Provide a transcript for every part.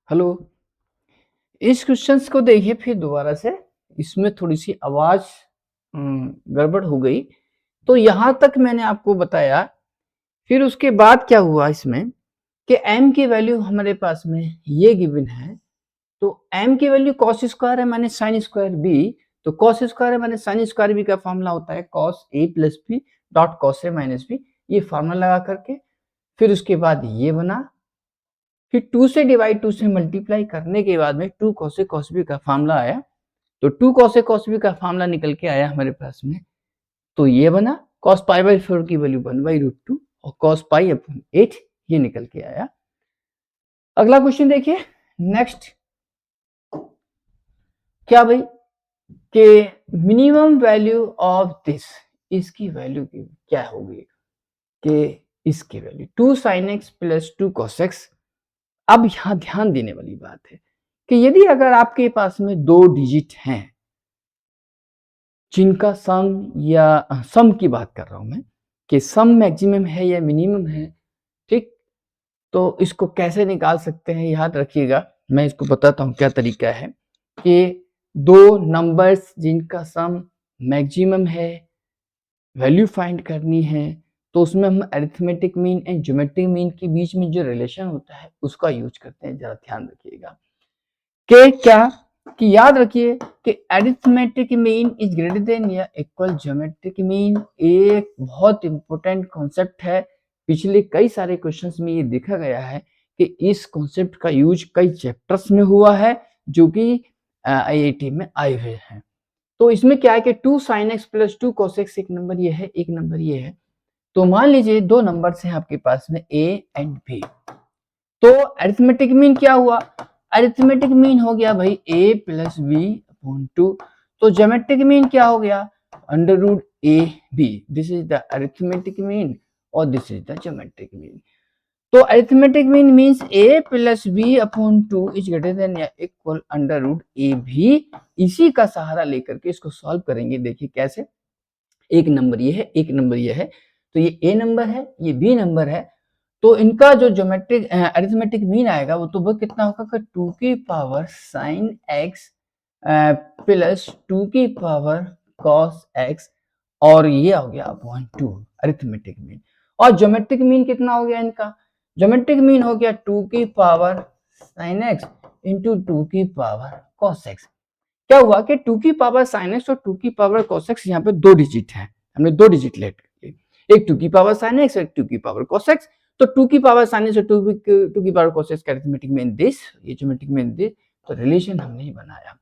Hello. इस questions को देखिए फिर दोबारा से। इसमें थोड़ी सी आवाज गड़बड़ हो गई। तो यहां तक मैंने आपको बताया। फिर उसके बाद क्या हुआ इसमें कि m की वैल्यू हमारे पास में ये गिवन है। तो m की वैल्यू कॉस स्क्वायर है माइनस साइन स्क्वायर बी। तो कॉस स्क्वायर है माइनस साइन स्क्वायर बी का फॉर्मूला होता है cos A plus B dot cos A minus B. ये फॉर्मूला लगा करके फिर उसके बाद ये बना। फिर 2 से डिवाइड 2 से मल्टीप्लाई करने के बाद में 2 cos A cos B का फॉर्मूला आया। तो 2 cos A cos B का फॉर्मूला निकल के आया हमारे पास में। तो ये बना cos पाई बाई 4 की वैल्यू 1/√2 और cos पाई अपॉन 8 ये निकल के आया। अगला क्वेश्चन देखिए। नेक्स्ट क्या भाई कि मिनिमम वैल्यू ऑफ दिस, इसकी वैल्यू की क्या होगी कि इसकी value 2 sin x plus 2 cos x। अब यहां ध्यान देने वाली बात है कि यदि अगर आपके पास में दो डिजिट हैं जिनका सम या सम की बात कर रहा हूं मैं कि सम मैक्सिमम है या मिनिमम है, ठीक। तो इसको कैसे निकाल सकते हैं याद रखिएगा। मैं इसको बताता हूं क्या तरीका है कि दो नंबर्स जिनका सम मैक्सिमम है वैल्यू फाइंड करनी है। तो उसमें हम arithmetic mean and geometric mean के बीच में जो रिलेशन होता है उसका यूज करते हैं। जरा ध्यान रखिएगा कि क्या कि याद रखिए कि arithmetic mean is greater than या इक्वल ज्योमेट्रिक मीन। एक बहुत इंपॉर्टेंट कॉन्सेप्ट है। पिछले कई सारे क्वेश्चंस में ये देखा गया है कि इस कॉन्सेप्ट का यूज कई चैप्टर्स में हुआ है जो कि आईआईटी में आए हुए हैं। तो इसमें क्या है कि 2 sin x plus 2 cos x एक नंबर ये है, एक नंबर ये है। तो मान लीजिए दो नंबर्स हैं आपके पास में a एंड b। तो अरिथमेटिक मीन क्या हुआ? अरिथमेटिक मीन हो गया भाई a प्लस बी अपॉन 2। तो ज्योमेट्रिक मीन क्या हो गया? Under root A B. This is the arithmetic mean और this is the geometric mean. तो arithmetic mean means a plus B upon 2 is greater than या इक्वल अंडर रूट ए भी। इसी का सहारा लेकर के इसको सॉल्व करेंगे। देखिए कैसे। एक नंबर ये है, एक नंबर ये है। तो ये a नंबर है, ये b नंबर है। तो इनका जो ज्योमेट्रिक अरिथमेटिक मीन आएगा वो तो वो कितना होगा कि 2 की पावर साइन x प्लस 2 की पावर कॉस x और ये हो गया अपॉन 2 अरिथमेटिक मीन। और ज्योमेट्रिक मीन कितना हो गया इनका? ज्योमेट्रिक मीन हो गया 2 की पावर साइन x इंटू 2 की पावर कॉस x। क्या हुआ कि 2 की पावर साइन x और 2 की पावर कॉस x यहाँ पे दो डिजिट है। हमने दो डिजिट लेट कर लिए, एक 2 की पावर साइन x एक 2 की पावर कॉस x। तो 2 की पावर साइन x और 2 की पावर कॉस x का अरिथमेटिक मीन दिस, ये ज्योमेट्रिक मीन दिस। तो रिलेशन हमने ही बनाया।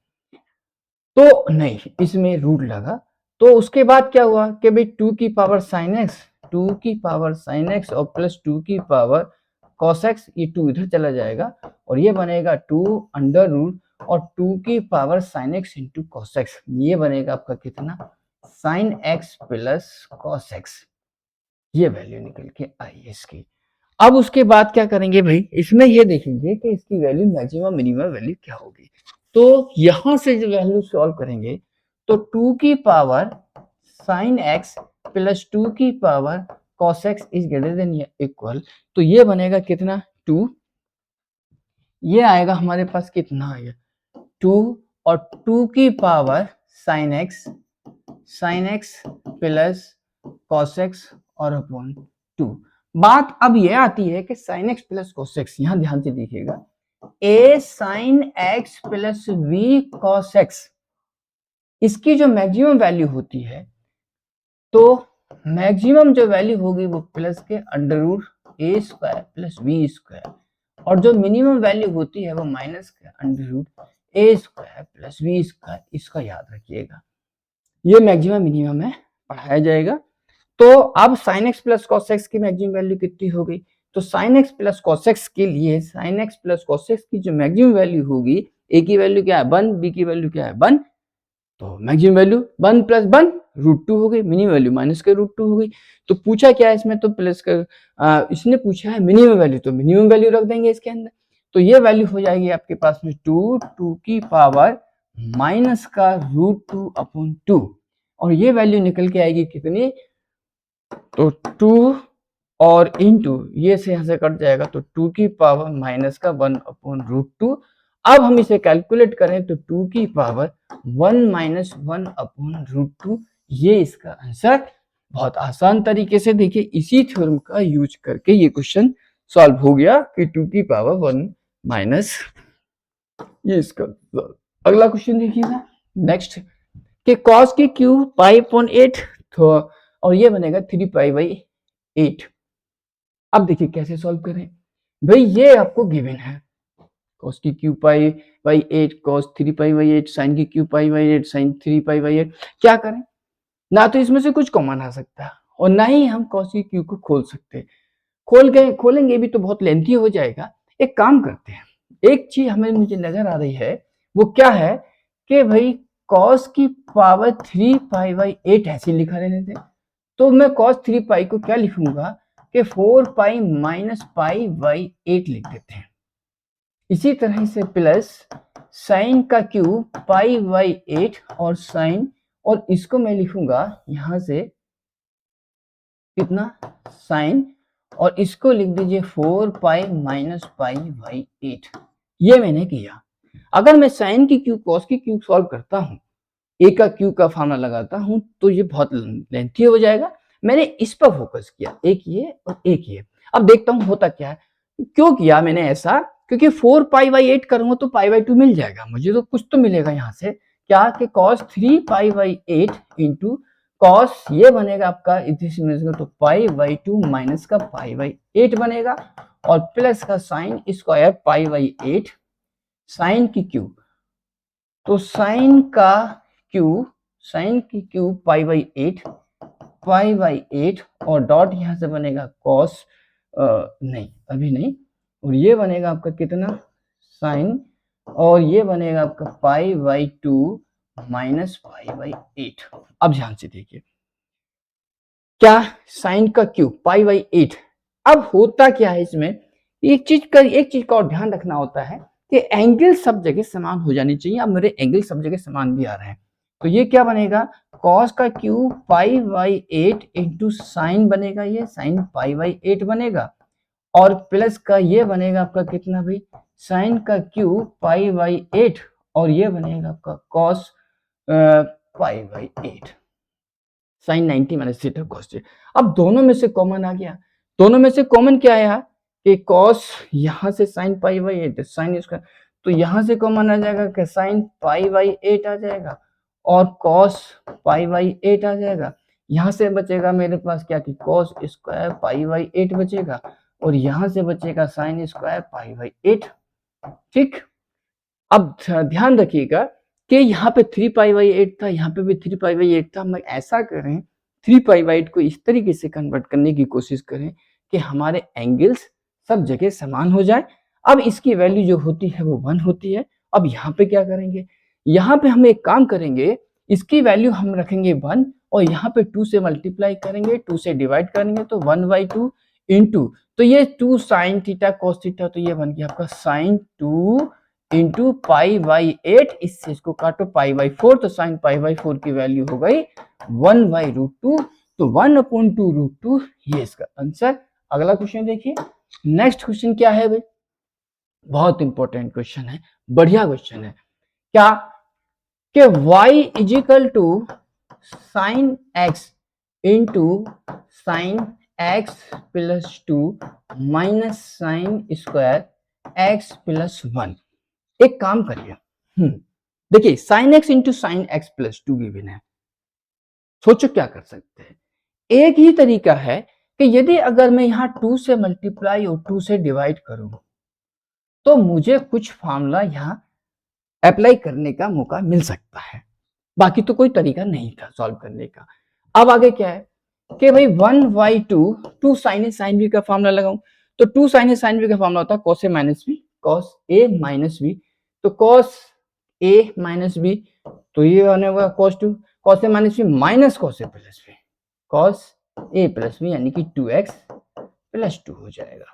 तो नहीं, इसमें रूट लगा। तो उसके बाद क्या हुआ कि भाई 2 की पावर साइन x, 2 की पावर साइन x और प्लस 2 की पावर cos x, ये 2 इधर चला जाएगा और ये बनेगा 2 अंडर रूट और 2 की power sine x into cos x। ये बनेगा आपका कितना? Sine x plus cos x। ये वैल्यू निकल के आई इसकी। अब उसके बाद क्या करेंगे भाई, इसमें ये देखेंगे कि इसकी वैल्यू मैक्सिमम मिनिमम वैल्यू क्या होगी। तो यहां से जो वैल्यू सॉल्व करेंगे तो 2 की पावर साइन x प्लस 2 की power cos x is greater than या इक्वल। तो ये बनेगा कितना? 2। ये आएगा हमारे पास कितना आएगा? 2 और 2 की power sine x plus cos x और अपॉन 2। बात अब ये आती है कि sin x plus cos x, यहां ध्यान से देखिएगा। a sin x plus v cos x, इसकी जो मैक्सिमम वैल्यू होती है तो मैक्सिमम जो वैल्यू होगी वो प्लस के under root a square plus b square और जो मिनिमम वैल्यू होती है वो माइनस के under root a square plus b square. इसका याद रखिएगा, ये मैक्सिमम मिनिमम है, पढ़ाया जाएगा। तो अब sin x plus cos x की मैक्सिमम वैल्यू कितनी हो गई? तो sin x plus cos x के लिए sin x plus cos x की जो मैक्सिमम वैल्यू होगी, a की वैल्यू क्या है 1, b की वैल्यू क्या है 1। तो मैक्सिमम वैल्यू 1 प्लस 1 √2 हो गई, मिनिमम वैल्यू माइनस के √2 हो गई। तो पूछा क्या है इसमें? तो प्लस का इसने पूछा है मिनिमम वैल्यू, तो मिनिमम वैल्यू रख देंगे इसके अंदर। तो ये वैल्यू हो जाएगी आपके पास में 2 की पावर माइनस का √2 अपॉन 2 और ये वैल्यू निकल के आएगी कितनी? तो 2 और इंटू ये से यहाँ से कट जाएगा तो 2 की पावर माइनस का 1/√2। अब हम इसे कैलकुलेट करें तो 2 की पावर 1 माइनस 1/√2, ये इसका आंसर। बहुत आसान तरीके से देखिए इसी थ्योरम का यूज करके ये क्वेश्चन सॉल्व हो गया कि 2 की पावर 1 माइनस, ये इसका। अगला क्वेश्चन देखिएगा नेक्स्ट, कि cos की क्यूब π/8 तो और ये बनेगा 3π/8। अब देखिए कैसे सॉल्व करें भाई, ये आपको गिवन है cos की क्यूब π/8 cos 3π/8 sin की क्यूब π/8 sin 3π/8। क्या करें, ना तो इसमें से कुछ कॉमन आ सकता है और ना ही हम cos की क्यूब को खोल सकते। खोलेंगे भी तो बहुत लेंथी हो जाएगा। एक काम करते हैं, एक चीज हमें मुझे नजर आ रही है, वो क्या है कि भाई cos की पावर 3π/8 ऐसे लिखा रहने थे, तो मैं cos 3π को क्या लिखूंगा कि 4π माइनस π/8 लिख देते हैं। इसी तरह से प्लस साइन का क्यूब π/8 और साइन, और इसको मैं लिखूंगा यहां से कितना साइन, और इसको लिख दीजिए 4π माइनस π/8। ये मैंने किया। अगर मैं साइन की क्यूब कॉस की क्यूब सॉल्व करता हूं, ए का क्यूब का फॉर्मूला लगाता हूं, तो ये बहुत लेंथी हो जाएगा। मैंने इस पर फोकस किया, एक ये और एक ये। अब देखता हूं होता क्या है। क्यों किया मैंने ऐसा, क्योंकि 4π/8 करूंगा तो π/2 मिल जाएगा मुझे, तो कुछ तो मिलेगा यहाँ से। क्या कि cos 3π/8 इंटू कॉस ये बनेगा आपका तो π/2 माइनस का π/8 बनेगा, और प्लस का साइन स्क्वायर π/8 साइन की क्यूब, तो साइन की क्यूब π/8 और डॉट यहां से बनेगा कॉस, नहीं अभी नहीं, और ये बनेगा आपका कितना साइन, और ये बनेगा आपका π/2 माइनस π/8। अब ध्यान से देखिए क्या साइन का क्यूब π/8। अब होता क्या है इसमें, एक चीज का और ध्यान रखना होता है कि एंगल सब जगह समान हो जानी चाहिए। अब मेरे एंगल सब जगह समान भी आ रहे हैं, तो ये क्या बनेगा cos का क्यूब π/8 इंटू साइन बनेगा, ये साइन π/8 बनेगा, और प्लस का ये बनेगा आपका कितना भाई साइन का क्यूब π/8, और ये बनेगा आपका cos π/8 sine 90 minus theta cos theta. अब दोनों में से कॉमन आ गया, दोनों में से कॉमन क्या आया कि cos यहां से साइन π/8 साइन इसका, तो यहां से कॉमन आ जाएगा कि साइन π/8 आ जाएगा और cos π/8 आ जाएगा। यहां से बचेगा मेरे पास क्या कि cos स्क्वायर π/8 बचेगा, और यहां से बचेगा साइन स्क्वायर π/8। ठीक, अब ध्यान रखिएगा कि यहाँ पे 3π/8 था, यहाँ पे भी 3π/8 था। हम ऐसा करें 3π/8 को इस तरीके से कन्वर्ट करने की कोशिश करें कि हमारे एंगल्स सब जगह समान हो जाए। अब इसकी वैल्यू जो होती है वो 1 होती है। अब यहाँ पे क्या करेंगे, यहाँ पे हम एक काम करेंगे, इसकी वैल्यू हम रखेंगे 1 और यहाँ पे 2 से मल्टीप्लाई करेंगे, 2 से डिवाइड करेंगे तो 1/2 इंटू, तो ये 2 साइन थीटा कॉस थीटा, तो ये बन गया आपका साइन 2 इंटू π/8, इससे इसको काटो π/4, तो साइन π/4 की वैल्यू हो गई 1/√2, तो 1/2√2 ये इसका आंसर। अगला क्वेश्चन देखिए, नेक्स्ट क्वेश्चन क्या है भाई, बहुत इंपॉर्टेंट क्वेश्चन है, बढ़िया क्वेश्चन है। क्या कि y is equal to sine x into sine x plus 2 minus sine square x plus 1। एक काम करिए, देखिए sine x into sine x plus 2 given है। सोचो क्या कर सकते हैं। एक ही तरीका है कि यदि अगर मैं यहां 2 से मल्टीप्लाई और 2 से डिवाइड करूं, तो मुझे कुछ फॉर्मूला यहां अप्लाई करने का मौका मिल सकता है। बाकी तो कोई तरीका नहीं था सॉल्व करने का। अब आगे क्या है कि भाई 1/2 2 साइन ए साइन बी का फॉर्मूला लगाऊं, तो 2 साइन ए साइन बी का फॉर्मूला होता है cos a minus b cos a minus b, तो cos a माइनस बी, तो ये होने वाला cos 2 cos a minus b minus cos a plus b cos a plus b, यानी कि 2x प्लस 2 हो जाएगा,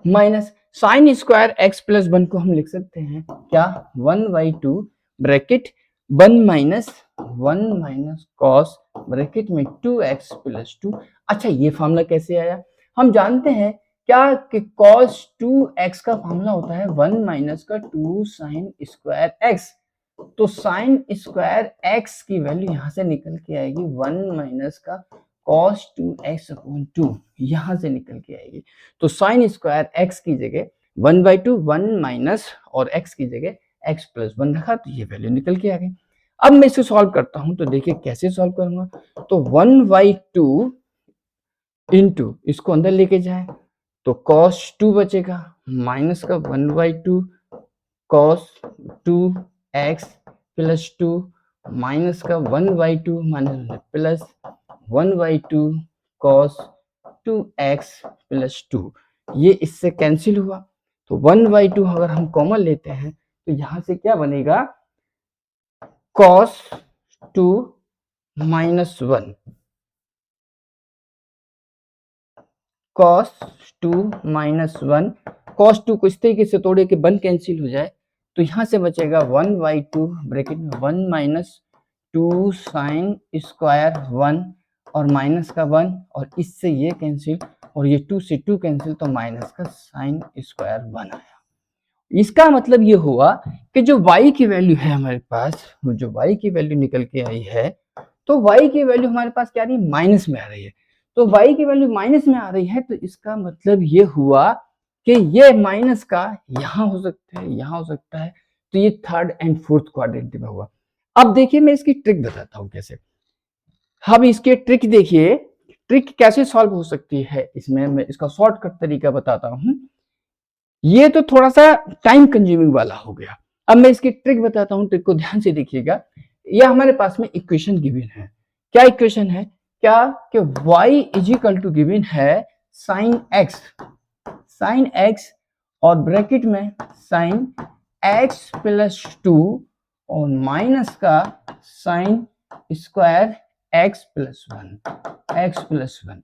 minus sine square x plus 1 को हम लिख सकते हैं क्या 1/2 ब्रैकेट 1 माइनस कॉस ब्रैकेट में 2x प्लस 2। अच्छा ये फॉर्मूला कैसे आया, हम जानते हैं क्या कि cos 2x का फॉर्मूला होता है 1 माइनस का 2 साइन स्क्वायर x। तो साइन स्क्वायर x की वैल्यू यहां से निकल के आएगी 1 माइनस का cos 2x अपॉन 2 यहां से निकल के आएगी। तो साइन स्क्वायर x की जगह 1/2 1 माइनस और x की जगह x प्लस 1 रखा तो ये वैल्यू निकल के आ गई। अब मैं इसे सॉल्व करता हूं तो देखिए कैसे सॉल्व करूंगा। तो 1/2 इंटू इसको अंदर लेके जाए तो cos 2 बचेगा माइनस का 1/2 cos 2x प्लस 2 माइनस का 1/2 minus plus 1/2 cos 2x plus 2 ये इससे कैंसिल हुआ। तो 1/2 अगर हम कॉमन लेते हैं तो यहां से क्या बनेगा cos 2 minus 1 cos 2 minus 1 cos 2 को इस तरीके से तोड़े कि 1 कैंसिल हो जाए तो यहां से बचेगा 1/2 ब्रैकेट में 1 माइनस 2 साइन स्क्वायर 1 और माइनस का 1 और इससे ये कैंसिल और ये 2 से 2 कैंसिल तो माइनस का साइन स्क्वायर 1 आया। इसका मतलब ये हुआ कि जो y की वैल्यू है हमारे पास वो जो y की वैल्यू निकल के आई है तो y की वैल्यू हमारे पास क्या आ रही है माइनस में आ रही है। तो y की वैल्यू माइनस में आ रही है तो इसका मतलब ये हुआ कि ये माइनस का यहां हो सकता है यहां हो सकता है तो ये थर्ड एंड फोर्थ क्वाड्रेंट में हुआ। अब देखिए मैं इसकी ट्रिक बताता हूं कैसे। अब इसके ट्रिक देखिए ट्रिक कैसे सॉल्व हो सकती है इसमें मैं इसका शॉर्टकट तरीका बताता हूं। ये तो थोड़ा सा टाइम कंज्यूमिंग वाला हो गया। अब मैं इसकी ट्रिक बताता हूं ट्रिक को ध्यान से देखिएगा। यह हमारे पास में इक्वेशन गिवन है। क्या इक्वेशन है क्या कि y is equal to given है साइन x और ब्रैकेट में साइन x प्लस 2 और माइनस का sine square x plus 1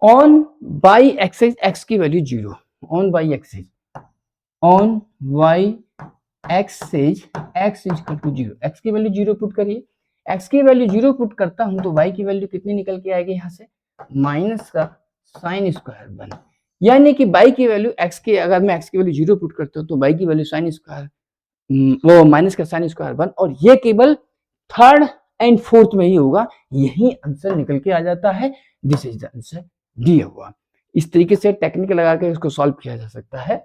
on y axis x की value 0 on y axis x is equal to 0 x की वैल्यू 0 पुट करिए। x की value 0 put करता हूं तो y की वैल्यू कितनी निकल के आएगी यहां से माइनस का साइन स्क्वायर 1 यानी कि y की वैल्यू x की अगर मैं x की वैल्यू 0 पुट करता हूं तो y की वैल्यू साइन स्क्वायर वो माइनस का साइन स्क्वायर 1 और ये केवल थर्ड एंड फोर्थ में ही होगा। यही आंसर निकल के आ जाता है। दिस इज द आंसर दिया हुआ। इस तरीके से टेक्निक लगा कर इसको सॉल्व किया जा सकता है।